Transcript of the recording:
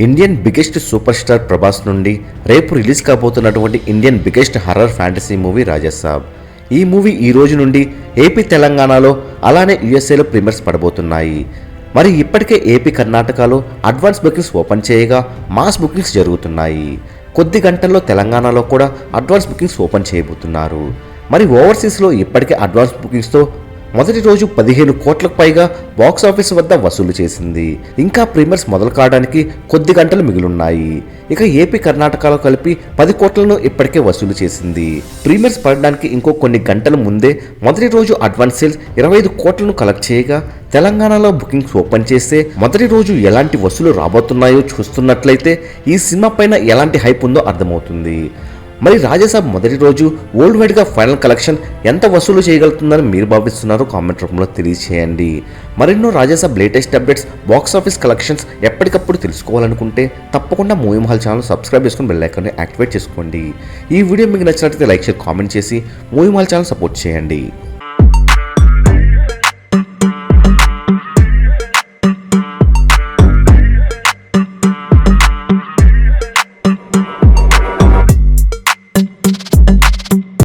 Indian biggest super star Prabhas నుండి రేపు release కాబోతున్నటువంటి Indian biggest horror fantasy movie Rajasaab. ఈ మూవీ ఈ రోజు నుండి ఏపీ తెలంగాణలో అలానే యుఎస్ఏలో ప్రీమియర్స్ పడబోతున్నాయి. మరి ఇప్పటికే ఏపీ కర్ణాటకలో అడ్వాన్స్ బుకింగ్స్ ఓపెన్ చేయగా మాస్ బుకింగ్స్ జరుగుతున్నాయి. కొద్ది గంటల్లో తెలంగాణలో కూడా అడ్వాన్స్ బుకింగ్స్ ఓపెన్ చేయబోతున్నారు. మరి ఓవర్సీస్లో ఇప్పటికే అడ్వాన్స్ బుకింగ్స్తో మొదటి రోజు 15 కోట్లకు పైగా బాక్స్ ఆఫీస్ వద్ద వసూలు చేసింది. ఇంకా ప్రీమియర్స్ మొదలు కావడానికి కొద్ది గంటలు మిగిలిన్నాయి. ఇక ఏపీ కర్ణాటకలో కలిపి 10 కోట్లను ఇప్పటికే వసూలు చేసింది. ప్రీమియర్స్ పడడానికి ఇంకో కొన్ని గంటల ముందే మొదటి రోజు అడ్వాన్స్ సేల్స్ 25 కోట్లను కలెక్ట్ చేయగా తెలంగాణలో బుకింగ్స్ ఓపెన్ చేస్తే మొదటి రోజు ఎలాంటి వసూలు రాబోతున్నాయో చూస్తున్నట్లయితే ఈ సినిమా పైన ఎలాంటి హైప్ ఉందో అర్థమవుతుంది. మరి రాజాసాబ్ మొదటి రోజు వరల్డ్ వైడ్గా ఫైనల్ కలెక్షన్ ఎంత వసూలు చేయగలుగుతుందని మీరు భావిస్తున్నారో కామెంట్ రూపంలో తెలియజేయండి. మరెన్నో Rajasaab latest updates, box office collections ఎప్పటికప్పుడు తెలుసుకోవాలనుకుంటే తప్పకుండా మూవీ మహల్ ఛానల్ సబ్స్క్రైబ్ చేసుకుని బెల్ ఐకాన్ని యాక్టివేట్ చేసుకోండి. ఈ వీడియో మీకు నచ్చినట్లయితే లైక్ షేర్ కామెంట్ చేసి మూవీ మహల్ ఛానల్ సపోర్ట్ చేయండి.